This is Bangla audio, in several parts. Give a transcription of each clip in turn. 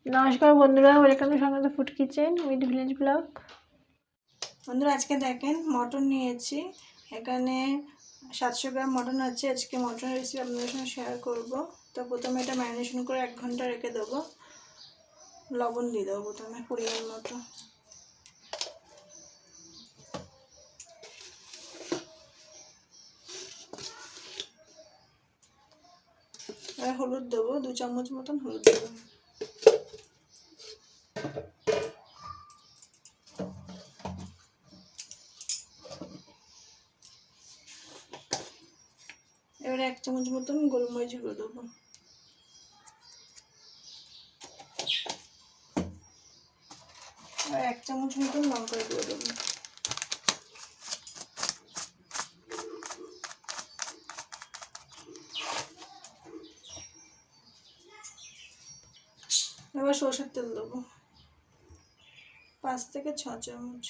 নমস্কার বন্ধুরা, ওয়েলকাম টু সংগত food kitchen with village blog. বন্ধুরা আজকে দেখেন মটন নিয়েছি, এখানে 700 গ্রাম মটন আছে। আজকে মটন রেসিপি আপনাদের সঙ্গে শেয়ার করব। তো প্রথমে এটা ম্যারিনেশন করে 1 ঘন্টা রেখে দেবো। লবণ দিয়ে দেবো প্রথমে পরিমাণ মতো, আর হলুদ দেবো 2 চামচ মতন হলুদ দেবো। এবারে 1 চামচ মতন গোলমরিচ গুঁড়ো দেবো। আর 1 চামচ মতন লঙ্কার গুঁড়ো দেবো। এবার সরষের তেল দেবো 5 থেকে 6 চামচ।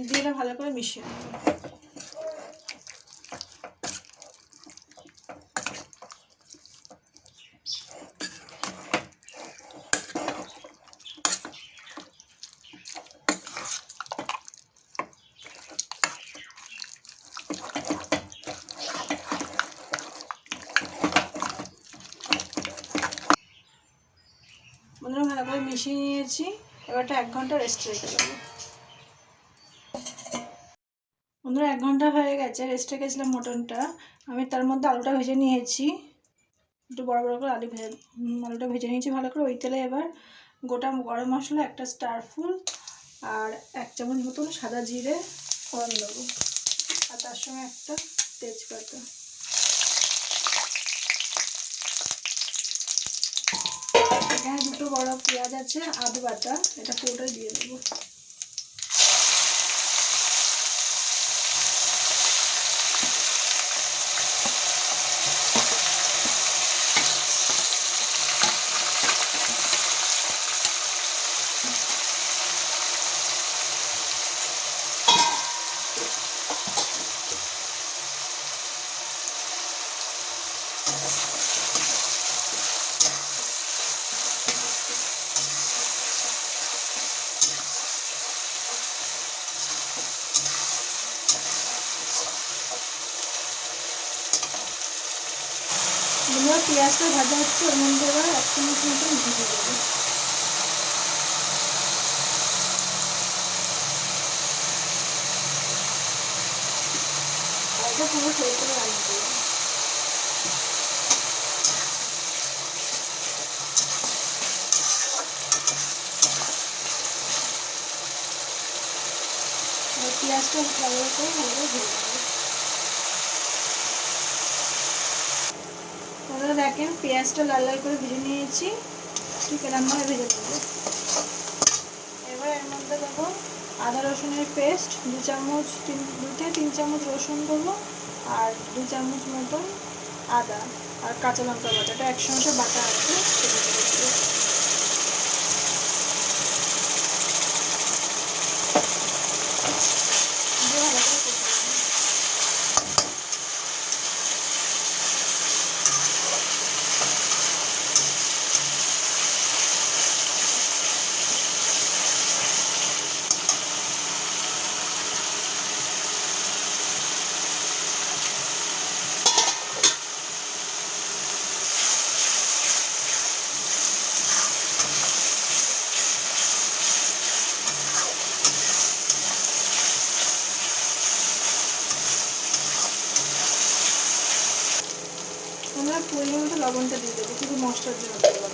দিয়ে এটা ভালো করে মিশিয়ে নেবো। ভালো করে মিশিয়ে নিয়েছি। এবারটা 1 ঘন্টা রেস্ট রেখে দেবো। বন্ধুরা 1 ঘন্টা হয়ে গেছে, রেস্ট রেখেছিলাম মটনটা। আমি তার মধ্যে আলুটা ভেজে নিয়েছি, একটু বড় বড় করে আলুটা ভেজে নিয়েছি ভালো করে। ওই তেলে এবার গোটা গরম মশলা, একটা স্টার ফুল আর 1 চামচ মতন সাদা জিরে ফোড়ন দেবো, আর তার সঙ্গে একটা তেজপাতা। এখানে 2টো বড় পেঁয়াজ আছে, আদা বাটা, এটা পুরোটাই দিয়ে দেবো। পেঁয়াজটা ভাজা হচ্ছে, ওর মধ্যে এবার 1 চামচ মতন ঘি দিয়ে দেবো। আর এটা পুরো ফ্রাই করে রান্না করবো। পেঁয়াজটা ভালো করে ভেজে নেবো। তাহলে দেখেন পেঁয়াজটা লাল লাল করে ভেজে নিয়েছি, ঠিক এরকমভাবে ভেজে নেবো। এবার এর মধ্যে দেবো আদা রসুনের পেস্ট 2 থেকে 3 চামচ রসুন দেবো, আর 2 চামচ মতন আদা, আর কাঁচা লঙ্কা বাটা, এটা একসঙ্গে বাটা আছে সেটা দেবো। আমরা পরিমাণ মতো লবণটা দিয়ে দেবো, শুধু মশলার জন্য লবণ।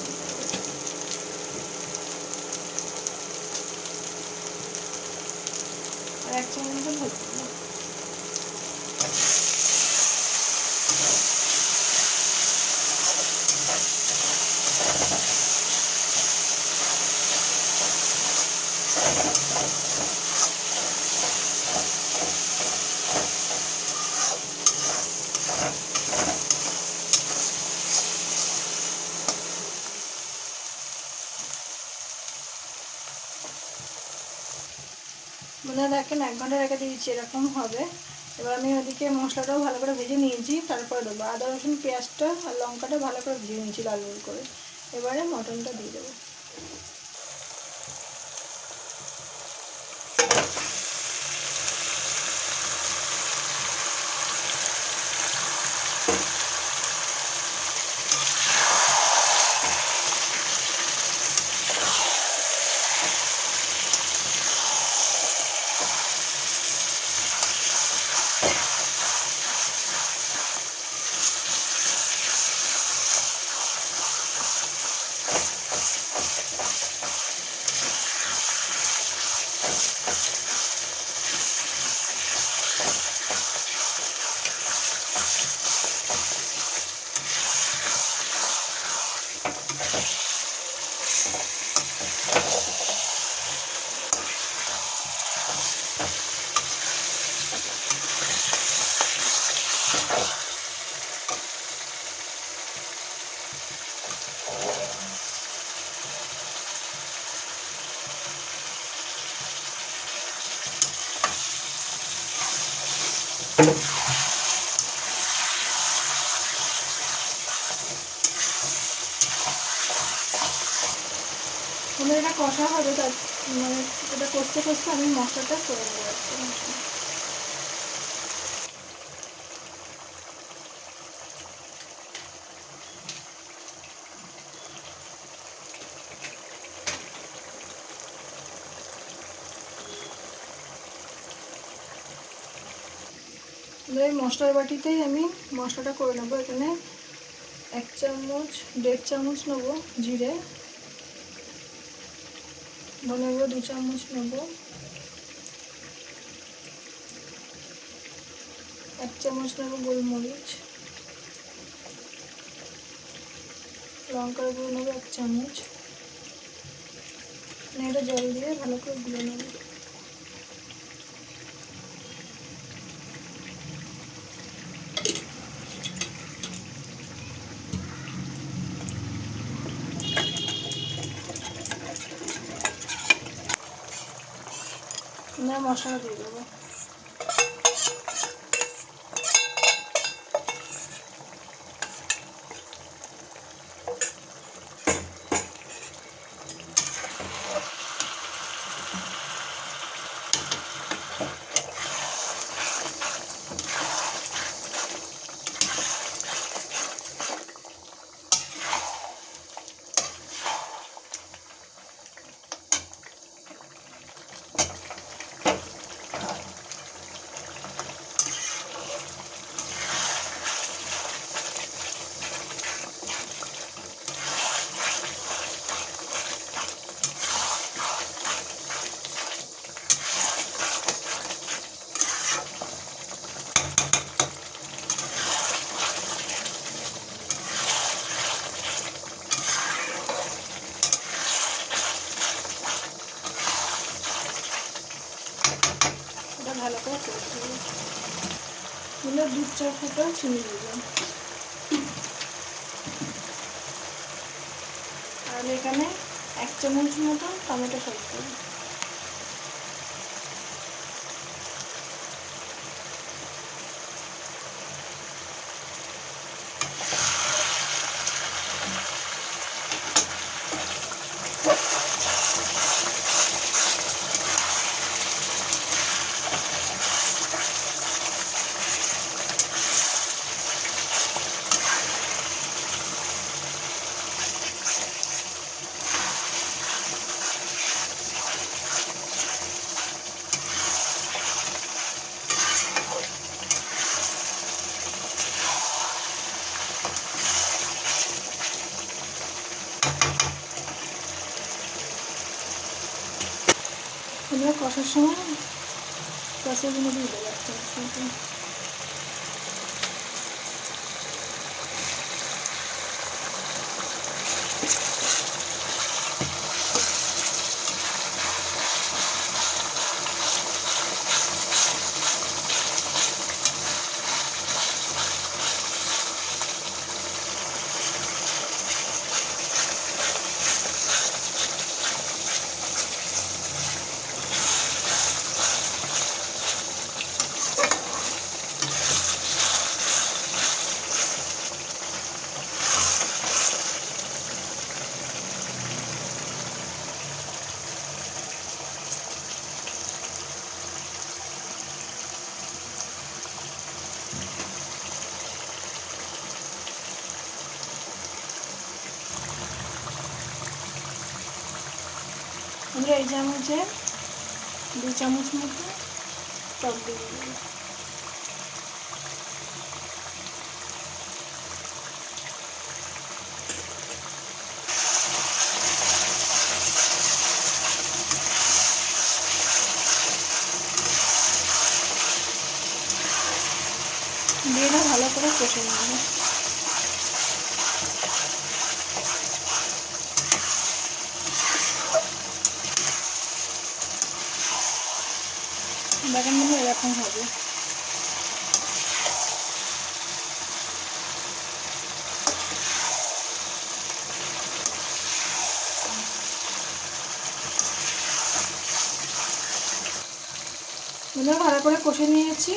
আর 1 চামচ মতো হলুদ দেবো। দেখেন 1 ঘন্টা রেখে দিয়েছি, এরকম হবে। এবার আমি ওদিকে মশলাটাও ভালো করে ভেজে নিয়েছি, তারপরে দেবো আদা রসুন পেঁয়াজটা আর লঙ্কাটা ভালো করে ভেজে নিয়েছি লাল লাল করে। এবারে মটনটা দিয়ে দেবো। এটা কষা হবে, তার মানে এটা কষতে কষতে আমি মশলাটা করে নেবো একটা মশলা। এই মশলার বাটিতেই আমি মশলাটা করে নেবো। এখানে 1 চামচ 1.5 চামচ নেবো জিরে, ধনে গুঁড়ো 2 চামচ নেবো, 1 চামচ নেবো গোলমরিচ, লঙ্কার গুঁড়ো নেবো 1 চামচ। এটা জল দিয়ে ভালো করে গুলে নেবো। মশলা দিয়ে দেবো। ভালো করে করতে হবে। 2-4 ফোঁটা চিনি দেবেন। আর এখানে 1 চামচ মতো টমেটো সস দেবো। এগুলো কষার সময় কষার জন্য দিয়ে দেবো একটা বন্ধুরা এই চামচে 2 চামচ মতো টক দিয়ে দেবো। দিয়ে ভালো করে কষে নেব। দেখেন মনে এরকম হবে। ভালো করে কষে নিয়েছি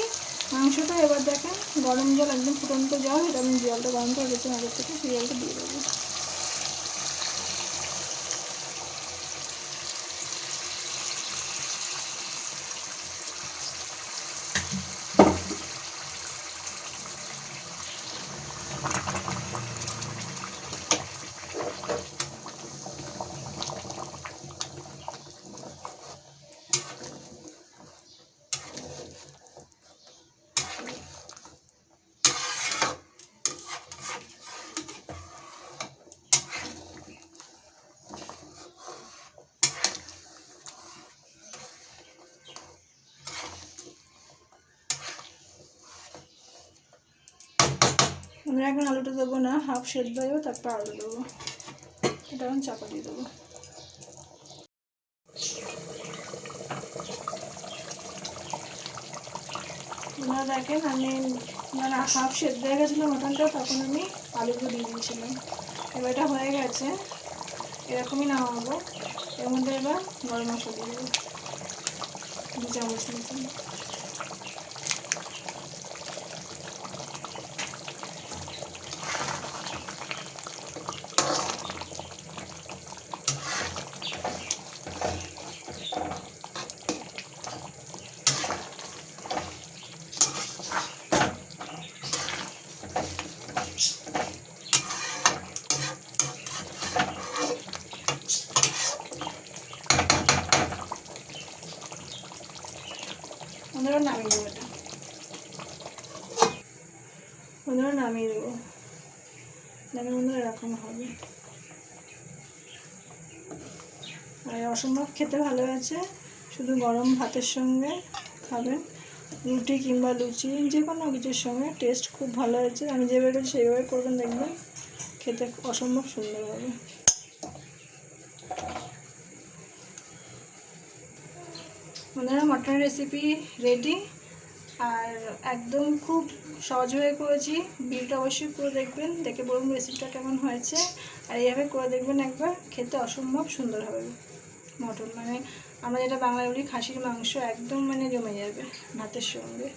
মাংসটা। এবার দেখেন গরম জল, একদম ফুটন্ত জল, এটা আমি জলটা গরম করে রেখেছি আগের থেকে, সেই জলটা দিয়ে দেবো। আমরা এখন আলুটা দেবো না, হাফ সেদ্ধ দেবো, তারপর আলু দেবো। এটা এখন চাপা দিয়ে দেবো। আপনারা দেখেন আমি মানে হাফ সেদ্ধ হয়ে গেছিলো মটনটা, তখন আমি আলুগুলো দিয়ে দিয়েছিলাম। এবার এটা হয়ে গেছে, এরকমই নামাবো। এর মধ্যে এবার গরম মশলা দিয়ে দেবো 2 চামচ মতন। ওনারা নামিয়ে দেবো, এটা ওনারা নামিয়ে দেবো। দেখেন ওনারা এরকম হবে। আর অসম্ভব খেতে ভালো আছে, শুধু গরম ভাতের সঙ্গে খাবেন, রুটি কিংবা লুচি যে কোনো কিছুর সঙ্গে টেস্ট খুব ভালো হয়েছে। আমি যেভাবে করেছি সেইভাবে করবেন, দেখবেন খেতে অসম্ভব সুন্দর হবে। ওনারা মটনের রেসিপি রেডি, আর একদম খুব সহজভাবে করেছি। ভিডিওটা অবশ্যই করে দেখবেন, দেখে বলুন রেসিপিটা কেমন হয়েছে। আর এইভাবে করে দেখবেন একবার, খেতে অসম্ভব সুন্দর হবে মটন। মানে আমরা যেটা বাংলায় বলি খাসির মাংস, একদম মানে জমে যাবে ভাতের সঙ্গে।